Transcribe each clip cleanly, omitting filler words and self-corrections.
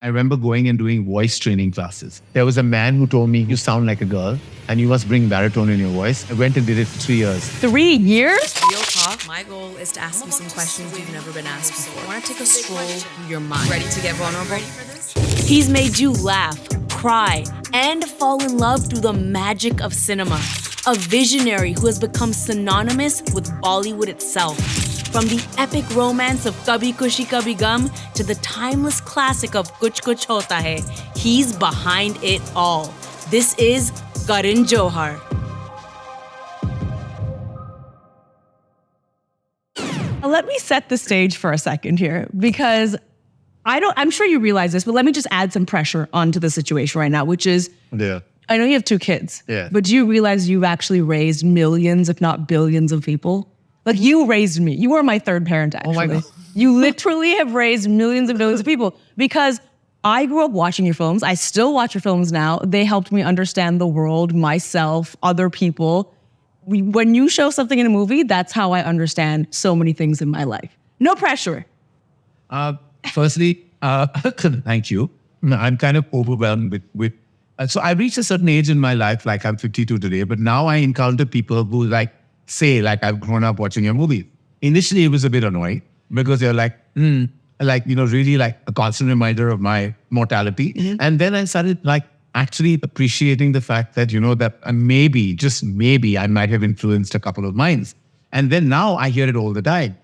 I remember going and doing voice training classes. There was a man who told me, you sound like a girl and you must bring baritone in your voice. I went and did it for 3 years. 3 years? Real talk. My goal is to ask you some questions you've never been asked before. I want to take a stroll through your mind. Ready to get vulnerable? Ready for this? He's made you laugh, cry, and fall in love through the magic of cinema. A visionary who has become synonymous with Bollywood itself. From the epic romance of Kabhi Khushi Kabhi Gum to the timeless classic of Kuch Kuch Hota Hai, he's behind it all. This is Karan Johar. Let me set the stage for a second here, because I'm sure you realize this, but let me just add some pressure onto the situation right now, which is, I know you have 2 kids, but do you realize you've actually raised millions, if not billions of people? Like, you raised me. You were my 3rd parent, actually. Oh my God. You literally have raised millions and billions of people, because I grew up watching your films. I still watch your films now. They helped me understand the world, myself, other people. When you show something in a movie, that's how I understand so many things in my life. No pressure. Firstly, thank you. I'm kind of overwhelmed with so I reached a certain age in my life, like I'm 52 today, but now I encounter people who say I've grown up watching your movie. Initially, it was a bit annoying because they're really like a constant reminder of my mortality. Mm-hmm. And then I started actually appreciating the fact that, that maybe, just maybe, I might have influenced a couple of minds. And then now I hear it all the time,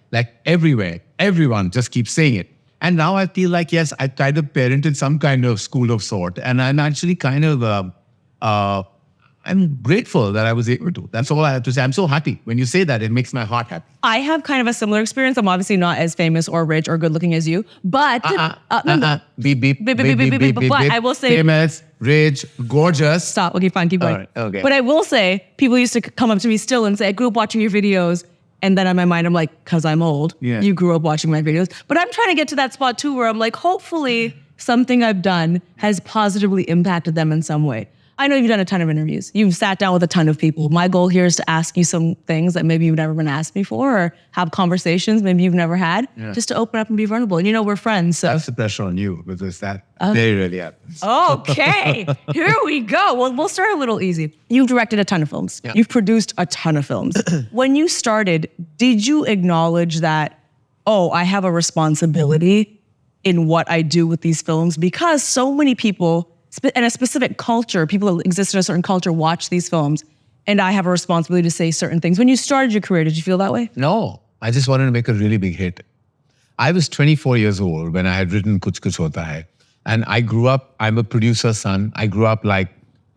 everywhere, everyone just keeps saying it. And now I feel like, yes, I kind of parented some kind of school of sort. And I'm actually kind of, I'm grateful that I was able to. That's all I have to say. I'm so happy. When you say that, it makes my heart happy. I have kind of a similar experience. I'm obviously not as famous or rich or good looking as you, but Beep, beep, beep, beep, beep, beep, beep. I will say, famous, rich, gorgeous. Stop. Okay, fine. Keep going. All right, okay. But I will say, people used to come up to me still and say, I grew up watching your videos. And then in my mind, I'm like, because I'm old, you grew up watching my videos. But I'm trying to get to that spot too, where I'm like, hopefully something I've done has positively impacted them in some way. I know you've done a ton of interviews. You've sat down with a ton of people. My goal here is to ask you some things that maybe you've never been asked before, or have conversations maybe you've never had, just to open up and be vulnerable. And we're friends, so. That's the pressure on you, because that very rarely happens. Okay, here we go. Well, we'll start a little easy. You've directed a ton of films. Yeah. You've produced a ton of films. When you started, did you acknowledge that, I have a responsibility in what I do with these films? Because so many people, in a specific culture, people that exist in a certain culture watch these films, and I have a responsibility to say certain things. When you started your career, did you feel that way? No, I just wanted to make a really big hit. I was 24 years old when I had written Kuch Kuch Hota Hai. And I grew up, I'm a producer's son. I grew up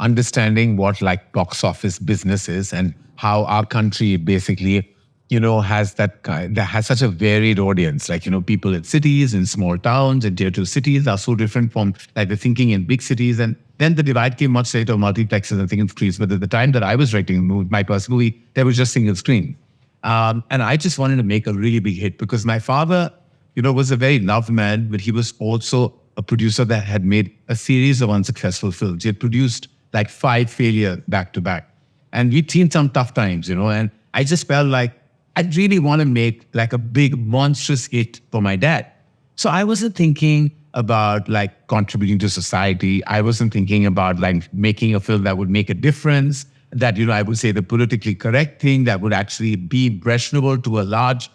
understanding what box office business is and how our country basically, has has such a varied audience. People in cities, in small towns, in tier 2 cities are so different from the thinking in big cities. And then the divide came much later, multiplexes and single screens. But at the time that I was writing my first movie, there was just single screen. And I just wanted to make a really big hit because my father, was a very loved man, but he was also a producer that had made a series of unsuccessful films. He had produced 5 failures back to back. And we'd seen some tough times, and I just felt like I really want to make a big monstrous hit for my dad. So I wasn't thinking about contributing to society. I wasn't thinking about making a film that would make a difference, that, I would say the politically correct thing that would actually be impressionable to a large,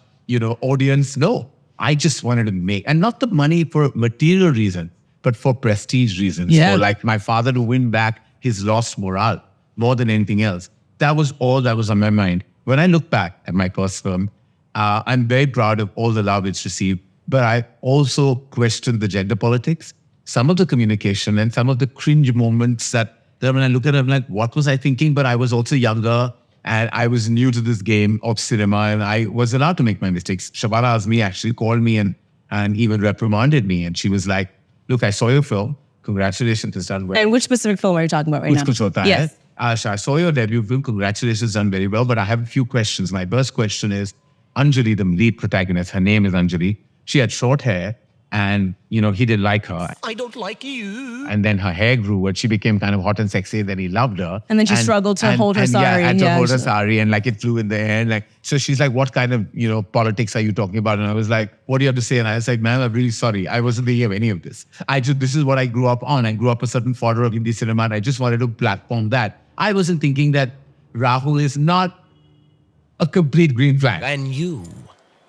audience. No, I just wanted to make, and not the money for material reasons, but for prestige reasons. Yeah. For my father to win back his lost morale more than anything else. That was all that was on my mind. When I look back at my first film, I'm very proud of all the love it's received, but I also questioned the gender politics, some of the communication, and some of the cringe moments that when I look at it, I'm like, what was I thinking? But I was also younger, and I was new to this game of cinema, and I was allowed to make my mistakes. Shabana Azmi actually called me and even reprimanded me, and she was like, look, I saw your film. Congratulations, it's done well. And which specific film are you talking about right now? Kuch Kuch Hota Hai. Yes. I saw your debut film. Congratulations, done very well. But I have a few questions. My first question is, Anjali, the lead protagonist, her name is Anjali. She had short hair And, he didn't like her. I don't like you. And then her hair grew and she became kind of hot and sexy. Then he loved her. And then she struggled to hold her sari. Yeah, and to hold her sari and like it flew in the air. And so she's like, what kind of, politics are you talking about? And I was like, what do you have to say? And I was like, ma'am, I'm really sorry. I wasn't thinking of any of this. This is what I grew up on. I grew up a certain fodder of Hindi cinema and I just wanted to platform that. I wasn't thinking that Rahul is not a complete green flag. And you,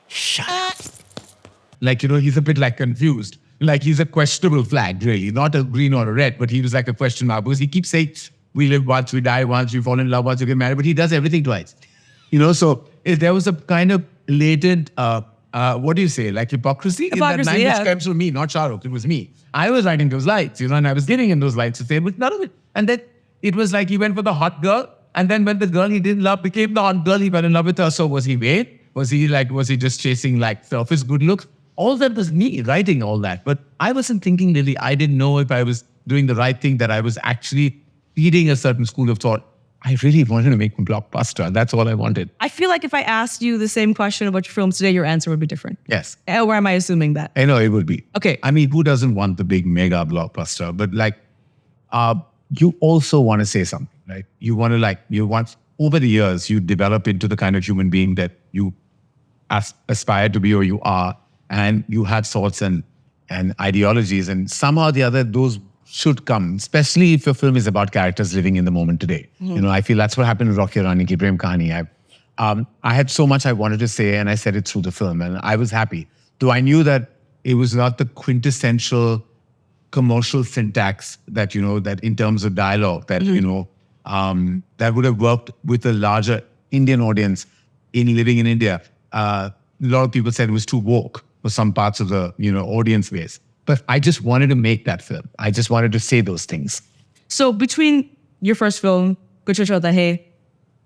shut up. He's a bit confused. He's a questionable flag, really. Not a green or a red, but he was like a question mark. Because he keeps saying, we live once, we die once, we fall in love once, we get married. But he does everything twice. So there was a kind of latent, what do you say, hypocrisy? In that line, which comes from me, not Shah Rukh. It was me. I was writing those lines, and I was getting in those lines to say, but none of it. And then it was like he went for the hot girl. And then when the girl he didn't love became the hot girl, he fell in love with her. So was he vain? Was he just chasing surface good looks? All that was me writing all that. But I wasn't thinking, Lilly, I didn't know if I was doing the right thing, that I was actually feeding a certain school of thought. I really wanted to make a blockbuster. That's all I wanted. I feel like if I asked you the same question about your films today, your answer would be different. Yes. Or am I assuming that? I know it would be. Okay. I mean, who doesn't want the big mega blockbuster? But you also want to say something, right? You want to over the years, you develop into the kind of human being that you aspire to be or you are. And you had thoughts and ideologies, and somehow or the other, those should come, especially if your film is about characters living in the moment today. Mm-hmm. I feel that's what happened with Rocky Rani Ki Prem Kahani. I had so much I wanted to say, and I said it through the film, and I was happy. Though I knew that it was not the quintessential commercial syntax that, that in terms of dialogue, that, that would have worked with a larger Indian audience in living in India. A lot of people said it was too woke for some parts of the, audience base. But I just wanted to make that film. I just wanted to say those things. So between your first film, Kuch Kuch Hota Hai,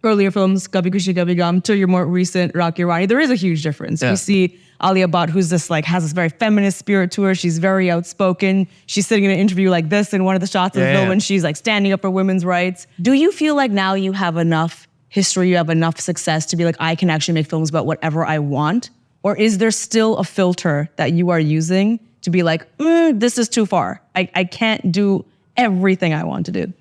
earlier films, Kabhi Khushi Kabhi Gum, to your more recent Rocky Rani, there is a huge difference. Yeah. We see Alia Bhatt, who's has this very feminist spirit to her. She's very outspoken. She's sitting in an interview like this in one of the shots of the film, and she's standing up for women's rights. Do you feel like now you have enough history, you have enough success to be like, I can actually make films about whatever I want? Or is there still a filter that you are using to be like, this is too far. I can't do everything I want to do?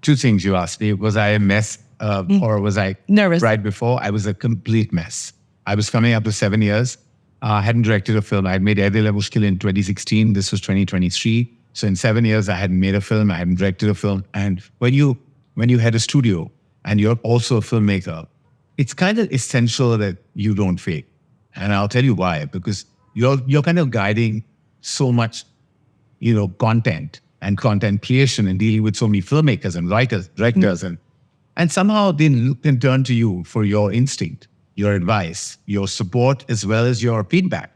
Two things you asked me. Was I a mess or was I nervous? Right before, I was a complete mess. I was coming up to 7 years. I hadn't directed a film. I had made Aile Mushkil in 2016. This was 2023. So in 7 years, I hadn't made a film. I hadn't directed a film. And when you head a studio and you're also a filmmaker, it's kind of essential that you don't fake. And I'll tell you why. Because you're kind of guiding so much, content and content creation and dealing with so many filmmakers and writers, directors, and somehow they can turn to you for your instinct, your advice, your support, as well as your feedback.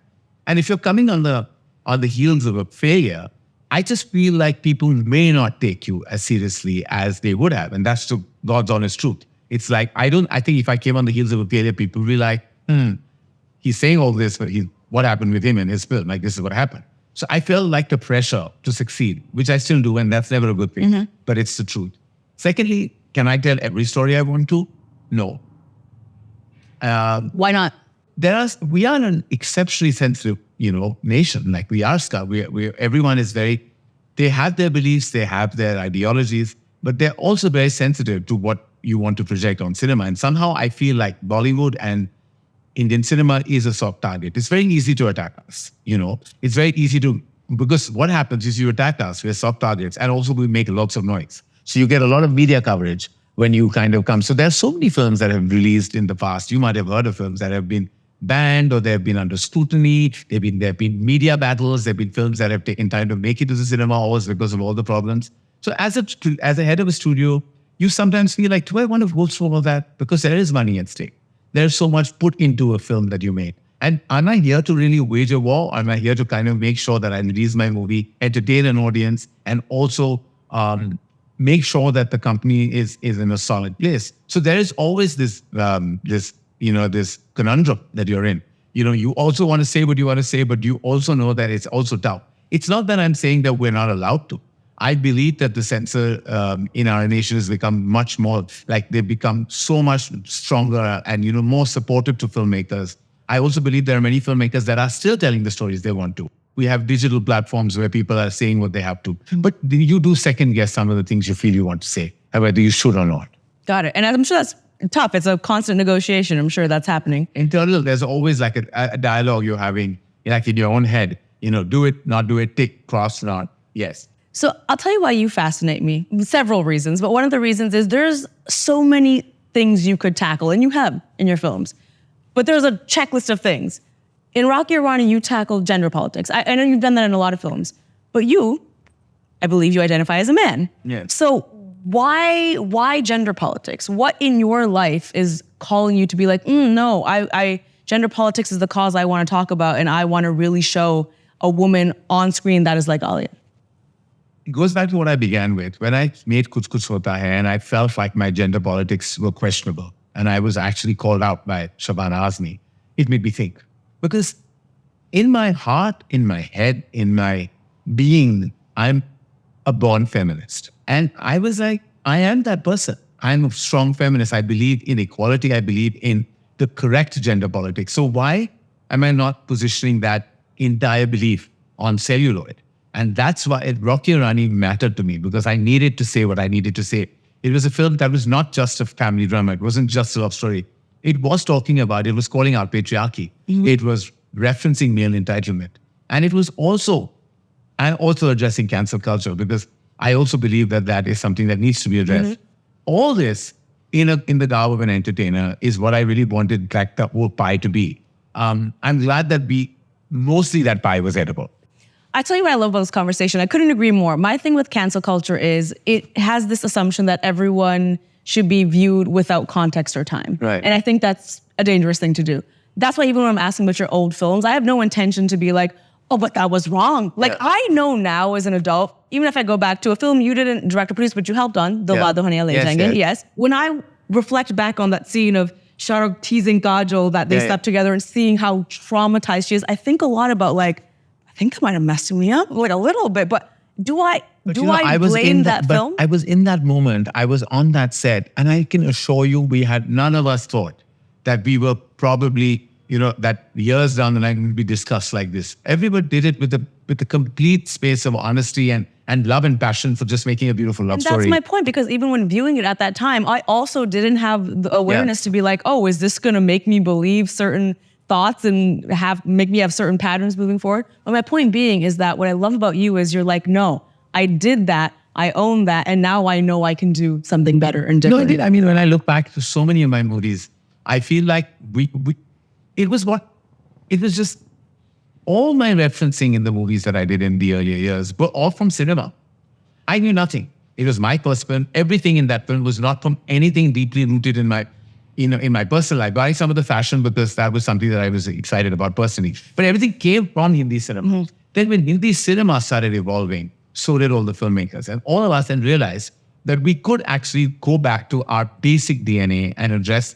And if you're coming on the heels of a failure, I just feel like people may not take you as seriously as they would have. And that's the God's honest truth. It's like, I think if I came on the heels of a failure, people would be like, he's saying all this, but what happened with him and his film? This is what happened. So I felt like the pressure to succeed, which I still do, and that's never a good thing, but it's the truth. Secondly, can I tell every story I want to? No. Why not? We are an exceptionally sensitive, nation. We are everyone is they have their beliefs, they have their ideologies, but they're also very sensitive to what you want to project on cinema. And somehow I feel like Bollywood and Indian cinema is a soft target. It's very easy to attack us, It's very easy because what happens is you attack us, we're soft targets, and also we make lots of noise. So you get a lot of media coverage when you kind of come. So there's so many films that have released in the past. You might have heard of films that have been banned or they've been under scrutiny. There have been media battles. There have been films that have taken time to make it to the cinema halls because of all the problems. So as a head of a studio, you sometimes feel like, do I want to go through all of that? Because there is money at stake. There's so much put into a film that you made. And am I here to really wage a war? Am I here to kind of make sure that I release my movie, entertain an audience, and also make sure that the company is in a solid place? So there is always this conundrum that you're in. You also want to say what you want to say, but you also know that it's also tough. It's not that I'm saying that we're not allowed to. I believe that the censor in our nation has become much more, they've become so much stronger and, more supportive to filmmakers. I also believe there are many filmmakers that are still telling the stories they want to. We have digital platforms where people are saying what they have to. But you do second guess some of the things you feel you want to say, whether you should or not. Got it. And I'm sure that's tough. It's a constant negotiation. I'm sure that's happening. Internal, there's always like a dialogue you're having, like in your own head. Do it, not do it, tick, cross, not. Yes. So I'll tell you why you fascinate me. Several reasons. But one of the reasons is there's so many things you could tackle, and you have in your films. But there's a checklist of things. In Rocky or Rani, you tackle gender politics. I know you've done that in a lot of films. But you, I believe you identify as a man. Yeah. So why gender politics? What in your life is calling you to be like, no, gender politics is the cause I want to talk about, and I want to really show a woman on screen that is like Alia? It goes back to what I began with. When I made Kuch Kuch Hota Hai and I felt like my gender politics were questionable and I was actually called out by Shabana Azmi, it made me think. Because in my heart, in my head, in my being, I'm a born feminist. And I was like, I am that person. I'm a strong feminist. I believe in equality. I believe in the correct gender politics. So why am I not positioning that entire belief on celluloid? And that's why Rocky or Rani mattered to me, because I needed to say what I needed to say. It was a film that was not just a family drama. It wasn't just a love story. It was talking about, it was calling out patriarchy. Mm-hmm. It was referencing male entitlement. And it was also addressing cancel culture, because I also believe that that is something that needs to be addressed. Mm-hmm. All this in the garb of an entertainer is what I really wanted like the whole pie to be. I'm glad that mostly that pie was edible. I tell you what I love about this conversation. I couldn't agree more. My thing with cancel culture is it has this assumption that everyone should be viewed without context or time. Right. And I think that's a dangerous thing to do. That's why even when I'm asking about your old films, I have no intention to be like, oh, but that was wrong. Like, I know now as an adult, even if I go back to a film you didn't direct or produce, but you helped on, Dilwale Dulhania Le Jayenge, yes. When I reflect back on that scene of Shah Rukh teasing Kajol, that they slept together, and seeing how traumatized she is, I think a lot about like, I think that might have messed me up like a little bit, but do I blame that film? I was in that moment. I was on that set, and I can assure you, none of us thought that we were probably, that years down the line would be discussed like this. Everybody did it with the complete space of honesty and love and passion for just making a beautiful love story. That's my point, because even when viewing it at that time, I also didn't have the awareness to be like, oh, is this going to make me believe certain thoughts and make me have certain patterns moving forward? But my point being is that what I love about you is you're like, no, I did that, I own that, and now I know I can do something better and different. No, I did. I mean, when I look back to so many of my movies, I feel like it was just all my referencing in the movies that I did in the earlier years were all from cinema. I knew nothing. It was my personal. Everything in that film was not from anything deeply rooted in my personal life. Buying some of the fashion because that was something that I was excited about personally. But everything came from Hindi cinema. Mm-hmm. Then when Hindi cinema started evolving, so did all the filmmakers. And all of us then realized that we could actually go back to our basic DNA and address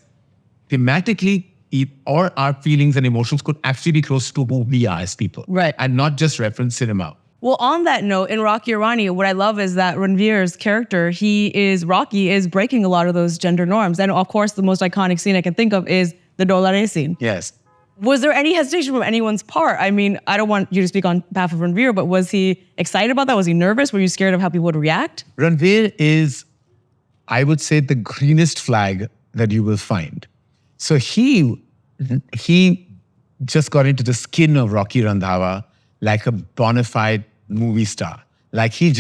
thematically, or our feelings and emotions could actually be close to who we are as people. Right. And not just reference cinema. Well, on that note, in Rocky or Rani, what I love is that Ranveer's character, Rocky is breaking a lot of those gender norms. And of course, the most iconic scene I can think of is the Dolare scene. Yes. Was there any hesitation from anyone's part? I mean, I don't want you to speak on behalf of Ranveer, but was he excited about that? Was he nervous? Were you scared of how people would react? Ranveer is, I would say, the greenest flag that you will find. So he just got into the skin of Rocky Randhawa like a bona fide movie star. Like he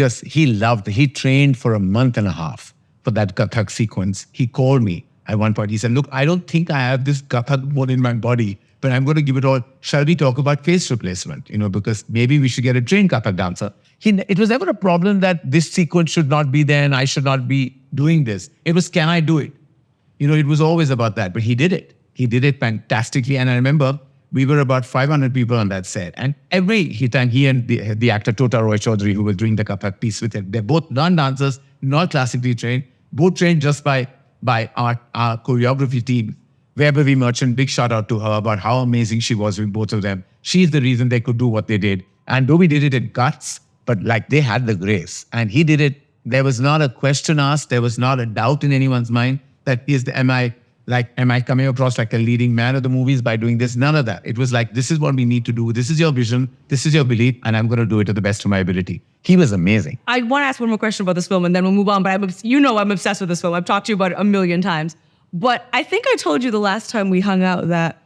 trained for a month and a half for that Kathak sequence. He called me at one point. He said, look, I don't think I have this Kathak mode in my body, but I'm going to give it all. Shall we talk about face replacement? Because maybe we should get a trained Kathak dancer. It was never a problem that this sequence should not be there and I should not be doing this. It was, can I do it? It was always about that, but he did it. He did it fantastically. And I remember we were about 500 people on that set. And every time he and the actor Tota Roy Chaudhary, who was doing the Kathak piece with him, they're both non-dancers, not classically trained, both trained just by our choreography team. Vaibhavi Merchant, big shout out to her about how amazing she was with both of them. She's the reason they could do what they did. And though we did it in guts, but like they had the grace. And he did it. There was not a question asked. There was not a doubt in anyone's mind that like, am I coming across like a leading man of the movies by doing this? None of that. It was like, this is what we need to do. This is your vision. This is your belief. And I'm going to do it to the best of my ability. He was amazing. I want to ask one more question about this film and then we'll move on. But I'm obsessed with this film. I've talked to you about it a million times. But I think I told you the last time we hung out that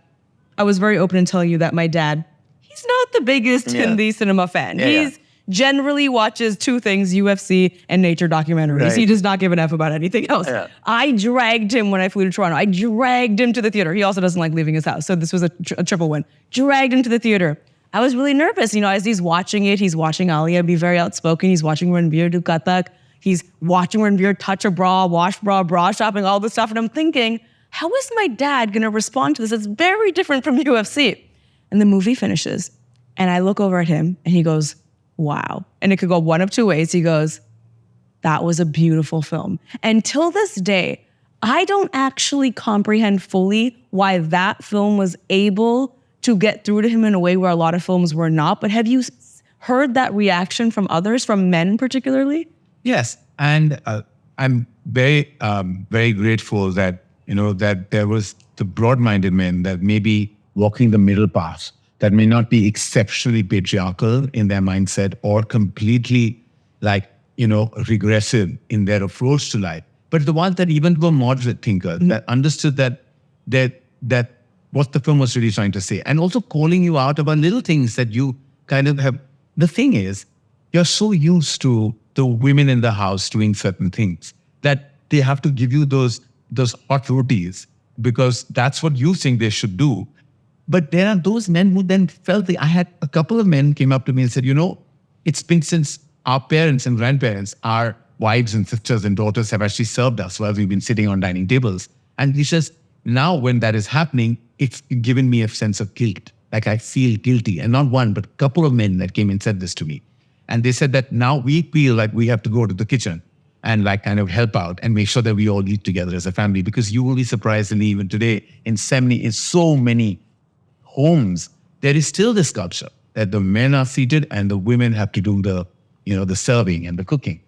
I was very open in telling you that my dad, he's not the biggest Hindi cinema fan. He's generally watches two things, UFC and nature documentaries. Right. He does not give an F about anything else. Yeah. I dragged him when I flew to Toronto. I dragged him to the theater. He also doesn't like leaving his house. So this was a triple win. Dragged him to the theater. I was really nervous. As he's watching it, he's watching Alia be very outspoken. He's watching Ranveer do Kathak. He's watching Ranveer touch a bra, wash bra shopping, all this stuff. And I'm thinking, how is my dad going to respond to this? It's very different from UFC. And the movie finishes. And I look over at him and he goes, wow. And it could go one of two ways. He goes, that was a beautiful film. And till this day, I don't actually comprehend fully why that film was able to get through to him in a way where a lot of films were not. But have you heard that reaction from others, from men particularly? Yes. And I'm very, very grateful that, that there was the broad-minded men that may be walking the middle path, that may not be exceptionally patriarchal in their mindset or completely regressive in their approach to life. But the ones that even were moderate thinkers, that understood that what the film was really trying to say. And also calling you out about little things that you kind of have. The thing is, you're so used to the women in the house doing certain things that they have to give you those hot rotis because that's what you think they should do. But there are those men who then felt I had a couple of men came up to me and said, it's been since our parents and grandparents, our wives and sisters and daughters have actually served us while we've been sitting on dining tables. And he says, now when that is happening, it's given me a sense of guilt. Like I feel guilty. And not one, but a couple of men that came and said this to me. And they said that now we feel like we have to go to the kitchen and kind of help out and make sure that we all eat together as a family. Because you will be surprised, and even today, in so many homes, there is still this culture that the men are seated and the women have to do the serving and the cooking.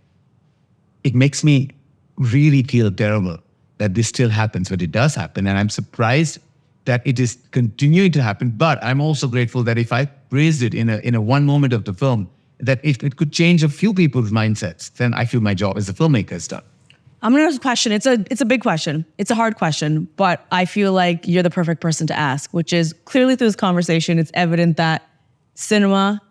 It makes me really feel terrible that this still happens, but it does happen. And I'm surprised that it is continuing to happen. But I'm also grateful that if I praised it in a one moment of the film, that if it could change a few people's mindsets, then I feel my job as a filmmaker is done. I'm going to ask a question. It's a big question. It's a hard question, but I feel like you're the perfect person to ask, which is clearly through this conversation, it's evident that cinema,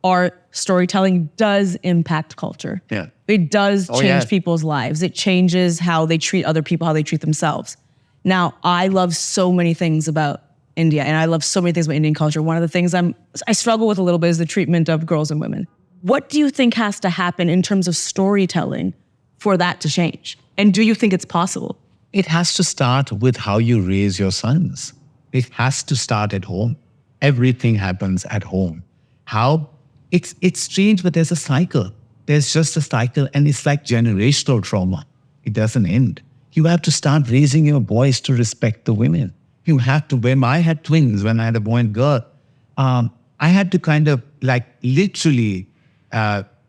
art, storytelling does impact culture. Yeah. It does change people's lives. It changes how they treat other people, how they treat themselves. Now, I love so many things about India, and I love so many things about Indian culture. One of the things I struggle with a little bit is the treatment of girls and women. What do you think has to happen in terms of storytelling for that to change? And do you think it's possible? It has to start with how you raise your sons. It has to start at home. Everything happens at home. It's strange, but there's a cycle. There's just a cycle, and it's like generational trauma. It doesn't end. You have to start raising your boys to respect the women. You have to, when I had twins, when I had a boy and girl, I had to kind of literally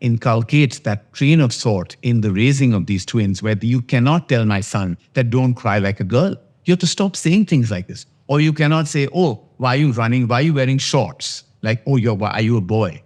inculcate that train of thought in the raising of these twins, where you cannot tell my son that don't cry like a girl. You have to stop saying things like this. Or you cannot say, oh, why are you running? Why are you wearing shorts? Like, oh, are you a boy?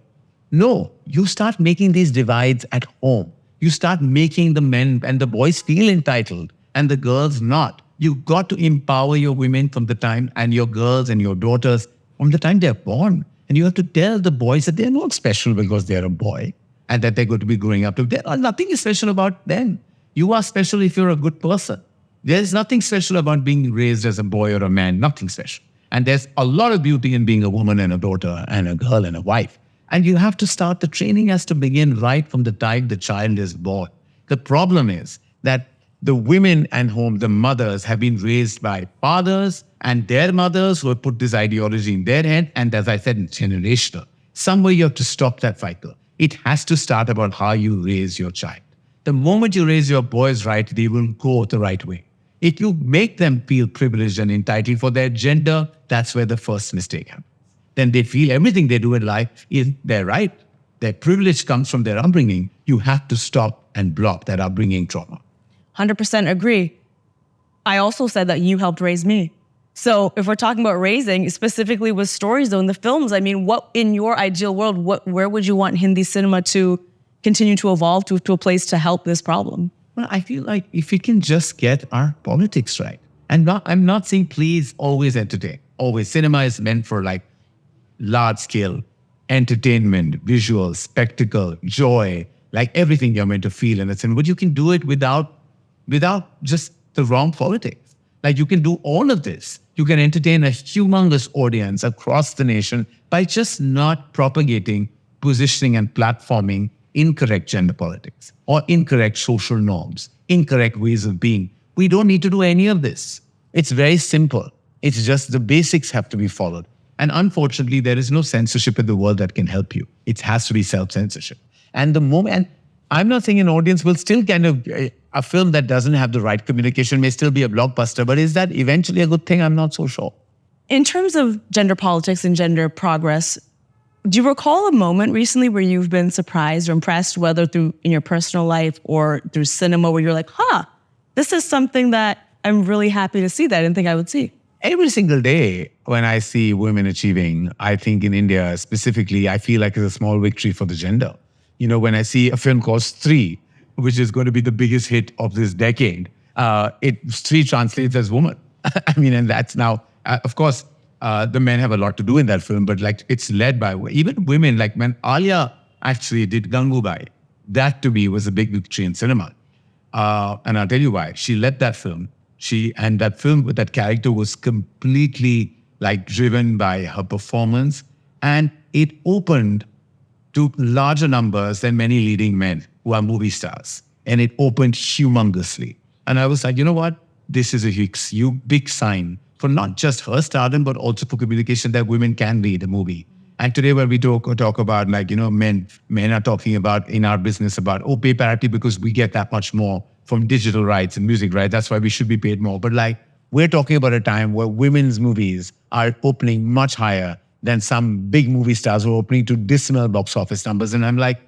No, you start making these divides at home. You start making the men and the boys feel entitled and the girls not. You've got to empower your women from the time, and your girls and your daughters from the time they're born. And you have to tell the boys that they're not special because they're a boy and that they're going to be growing up. Nothing is special about them. You are special if you're a good person. There's nothing special about being raised as a boy or a man, nothing special. And there's a lot of beauty in being a woman and a daughter and a girl and a wife. And you have to start, the training has to begin right from the time the child is born. The problem is that the women at home, the mothers, have been raised by fathers and their mothers who have put this ideology in their head. And as I said, it's generational. Somewhere you have to stop that cycle. It has to start about how you raise your child. The moment you raise your boys right, they will go the right way. If you make them feel privileged and entitled for their gender, that's where the first mistake happens. Then they feel everything they do in life is their right. Their privilege comes from their upbringing. You have to stop and block that upbringing trauma. 100% agree. I also said that you helped raise me. So if we're talking about raising, specifically with stories though, in the films, I mean, what in your ideal world, where would you want Hindi cinema to continue to evolve to a place to help this problem? Well, I feel like if we can just get our politics right. And I'm not saying please always entertain. Always. Cinema is meant for like large scale entertainment, visual, spectacle, joy, like everything you're meant to feel in a cinema. But you can do it without just the wrong politics. Like you can do all of this. You can entertain a humongous audience across the nation by just not propagating, positioning and platforming incorrect gender politics or incorrect social norms, incorrect ways of being. We don't need to do any of this. It's very simple. It's just the basics have to be followed. And unfortunately, there is no censorship in the world that can help you. It has to be self-censorship. And the moment, I'm not saying an audience will still kind of, a film that doesn't have the right communication may still be a blockbuster, but is that eventually a good thing? I'm not so sure. In terms of gender politics and gender progress, do you recall a moment recently where you've been surprised or impressed, whether through in your personal life or through cinema, where you're like, this is something that I'm really happy to see that I didn't think I would see? Every single day when I see women achieving, I think in India specifically, I feel like it's a small victory for the gender. You know, when I see a film called Stree, which is going to be the biggest hit of this decade, Stree translates as woman. I mean, and that's now, of course, the men have a lot to do in that film, but like it's led by even women. Like when Alia actually did Gangubai, that to me was a big victory in cinema. And I'll tell you why. She led that film. And that film with that character was completely like driven by her performance, and it opened to larger numbers than many leading men who are movie stars. And it opened humongously. And I was like, you know what? This is a big sign for not just her stardom, but also for communication that women can lead a movie. And today when we talk about like, you know, men are talking about in our business about, pay parity because we get that much more from digital rights and music rights. That's why we should be paid more. But like, we're talking about a time where women's movies are opening much higher than some big movie stars who are opening to dismal box office numbers. And I'm like,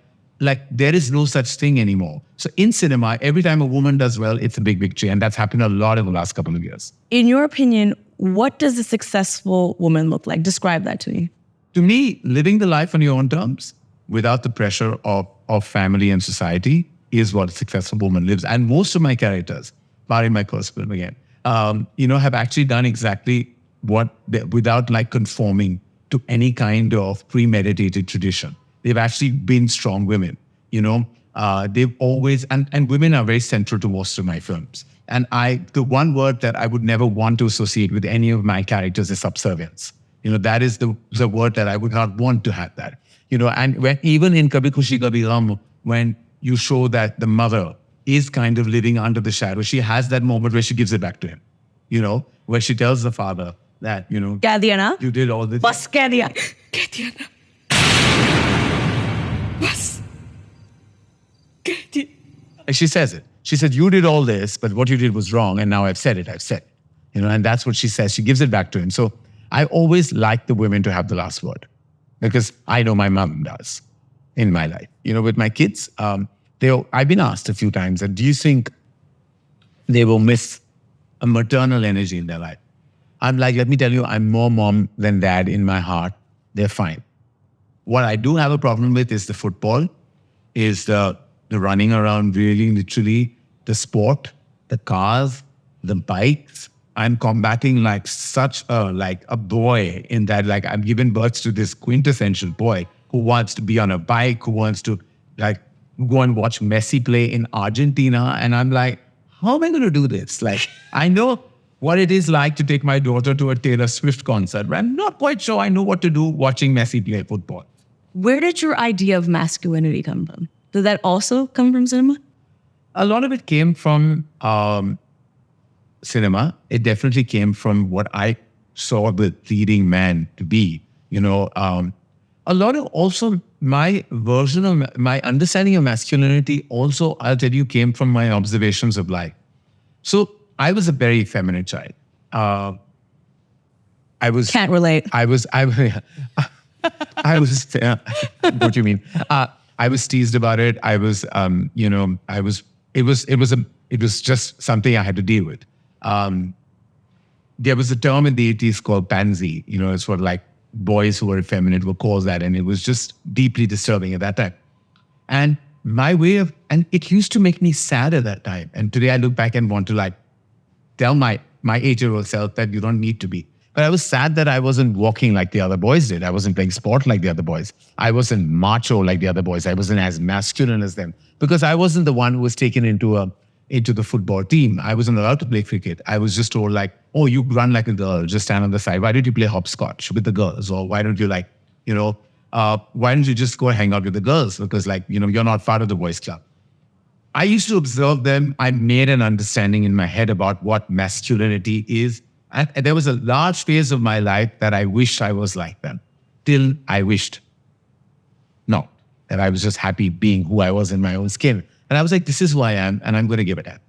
there is no such thing anymore. So in cinema, every time a woman does well, it's a big victory. And that's happened a lot in the last couple of years. In your opinion, what does a successful woman look like? Describe that to me. To me, living the life on your own terms without the pressure of family and society is what a successful woman lives. And most of my characters, barring my first film again, have actually done exactly without like conforming to any kind of premeditated tradition. They've actually been strong women, they've always, and women are very central to most of my films. And the one word that I would never want to associate with any of my characters is subservience. That is the word that I would not want to have that. And when even in Kabhi Khushi Kabhi Gham, when you show that the mother is kind of living under the shadow, she has that moment where she gives it back to him, where she tells the father that, Keh diya na? You did all this. Bas keh diya. Keh diya na. Bas. Keh diya. She says it. She said, you did all this, but what you did was wrong. And now I've said it. And that's what she says. She gives it back to him. So I always like the women to have the last word because I know my mom does in my life. With my kids, I've been asked a few times, do you think they will miss a maternal energy in their life? I'm like, let me tell you, I'm more mom than dad in my heart. They're fine. What I do have a problem with is the football, is the running around really literally, the sport, the cars, the bikes. I'm combating like such a boy in that, like I'm giving birth to this quintessential boy who wants to be on a bike, who wants to like go and watch Messi play in Argentina. And I'm like, how am I going to do this? Like, I know what it is like to take my daughter to a Taylor Swift concert, but I'm not quite sure I know what to do watching Messi play football. Where did your idea of masculinity come from? Did that also come from cinema? A lot of it came from cinema. It definitely came from what I saw the leading man to be. A lot of also my version of my understanding of masculinity also, I'll tell you, came from my observations of life. So I was a very feminine child. Can't relate. I was, what do you mean? I was teased about it. It was just something I had to deal with. there was a term in the 80s called pansy. It's for like boys who were effeminate were called that. And it was just deeply disturbing at that time. And and it used to make me sad at that time. And today I look back and want to like tell my 8-year-old self that you don't need to be. But I was sad that I wasn't walking like the other boys did. I wasn't playing sport like the other boys. I wasn't macho like the other boys. I wasn't as masculine as them because I wasn't the one who was taken into the football team. I wasn't allowed to play cricket. I was just told like, oh, you run like a girl, just stand on the side. Why don't you play hopscotch with the girls? Or why don't you why don't you just go hang out with the girls? Because you're not part of the boys club. I used to observe them. I made an understanding in my head about what masculinity is. And there was a large phase of my life that I wished I was like them. Till I wished, no, that I was just happy being who I was in my own skin. And I was like, this is who I am, and I'm going to give it up.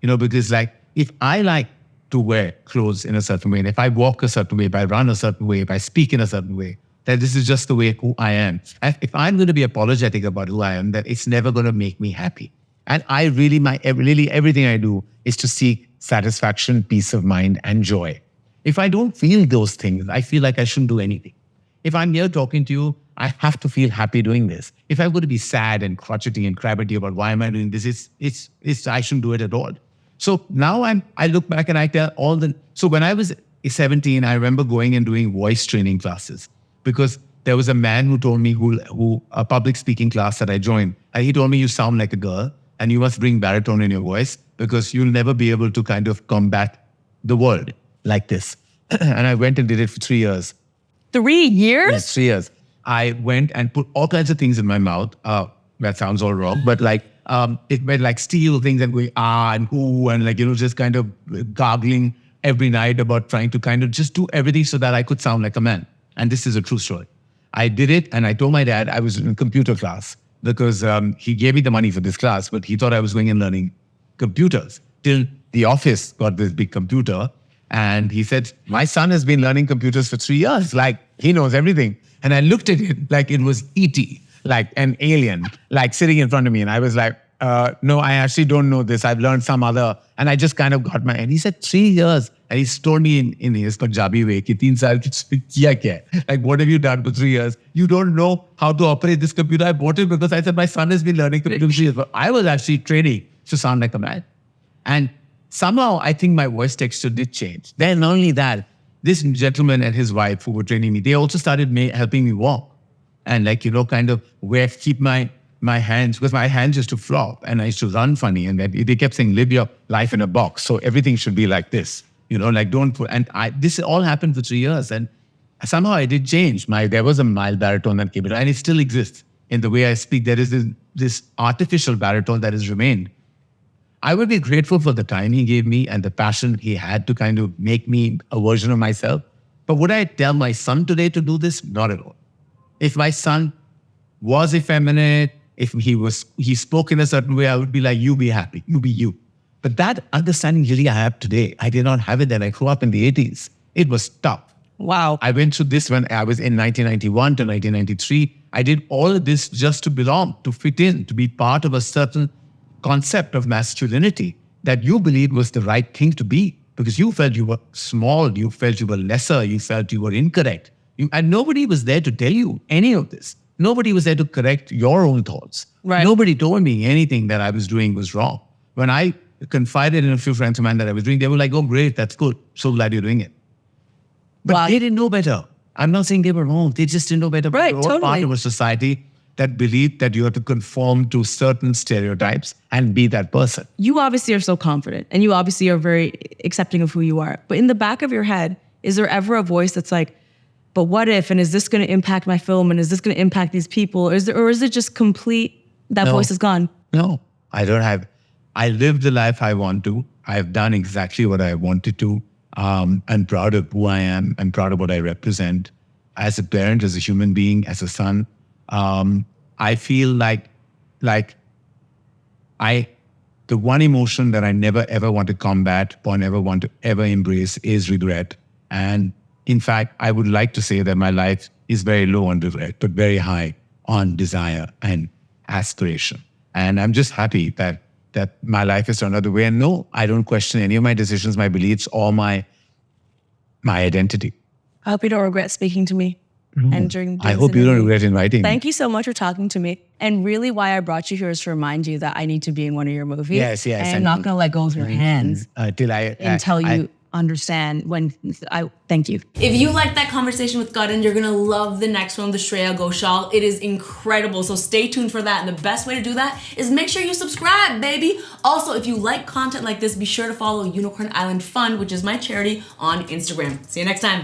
Because if I like to wear clothes in a certain way, and if I walk a certain way, if I run a certain way, if I speak in a certain way, that this is just the way who I am. And if I'm going to be apologetic about who I am, that it's never going to make me happy. And I really, everything I do is to seek satisfaction, peace of mind, and joy. If I don't feel those things, I feel like I shouldn't do anything. If I'm here talking to you, I have to feel happy doing this. If I'm going to be sad and crotchety and crabbity about why am I doing this, I shouldn't do it at all. So now I look back and I tell so when I was 17, I remember going and doing voice training classes because there was a man who told me a public speaking class that I joined, and he told me you sound like a girl and you must bring baritone in your voice because you'll never be able to kind of combat the world like this. And I went and did it for 3 years. 3 years? Yes, 3 years. I went and put all kinds of things in my mouth. That sounds all wrong, but it meant like steal things and going and ooh and just kind of gargling every night about trying to kind of just do everything so that I could sound like a man. And this is a true story. I did it and I told my dad I was in a computer class because he gave me the money for this class, but he thought I was going and learning computers. Till the office got this big computer and he said, my son has been learning computers for 3 years. Like he knows everything. And I looked at it like it was E.T., like an alien, like sitting in front of me. And I was like, no, I actually don't know this. I've learned some other. And I just kind of got and he said 3 years. And he told me in his Punjabi way, ki 3 saal kiya kya hai? Like, what have you done for 3 years? You don't know how to operate this computer. I bought it because I said, my son has been learning computer for 3 years. But I was actually training to sound like a man. And somehow I think my voice texture did change. Then not only that, this gentleman and his wife who were training me, they also started helping me walk. And kind of keep my hands, because my hands used to flop and I used to run funny. And they kept saying, live your life in a box. So everything should be like this, don't put, and this all happened for 3 years. And somehow I did change. There was a mild baritone that came in and it still exists in the way I speak. There is this artificial baritone that has remained. I would be grateful for the time he gave me and the passion he had to kind of make me a version of myself. But would I tell my son today to do this? Not at all. If my son was effeminate, if he spoke in a certain way, I would be like, you be happy, you be you. But that understanding really I have today. I did not have it then. I grew up in the 80s. It was tough. Wow. I went through this when I was in 1991 to 1993. I did all of this just to belong, to fit in, to be part of a certain concept of masculinity that you believed was the right thing to be because you felt you were small, you felt you were lesser, you felt you were incorrect. And nobody was there to tell you any of this. Nobody was there to correct your own thoughts. Right. Nobody told me anything that I was doing was wrong. When I confided in a few friends of mine that I was doing, they were like, oh, great, that's good. So glad you're doing it. But they didn't know better. I'm not saying they were wrong. They just didn't know better. Right, They were all part of a society that believed that you have to conform to certain stereotypes and be that person. You obviously are so confident and you obviously are very accepting of who you are. But in the back of your head, is there ever a voice that's like, but what if, and is this going to impact my film? And is this going to impact these people? Or is it just complete, that voice is gone? No, I don't have. I live the life I want to. I've done exactly what I wanted to. I'm proud of who I am. I'm proud of what I represent. As a parent, as a human being, as a son, I feel like the one emotion that I never ever want to combat or never want to ever embrace is regret. And in fact, I would like to say that my life is very low on regret, but very high on desire and aspiration. And I'm just happy that that my life is turned out the way. And no, I don't question any of my decisions, my beliefs, or my identity. I hope you don't regret speaking to me. And during I hope you don't regret inviting me. Thank you so much for talking to me. And really why I brought you here is to remind you that I need to be in one of your movies. Yes. And I'm not going to let go of your hands until you understand when thank you. If you like that conversation with Karan, you're gonna love the next one, the Shreya Ghoshal. It is incredible, so stay tuned for that. And the best way to do that is make sure you subscribe, baby. Also, if you like content like this, be sure to follow Unicorn Island Fund, which is my charity, on Instagram. See you next time.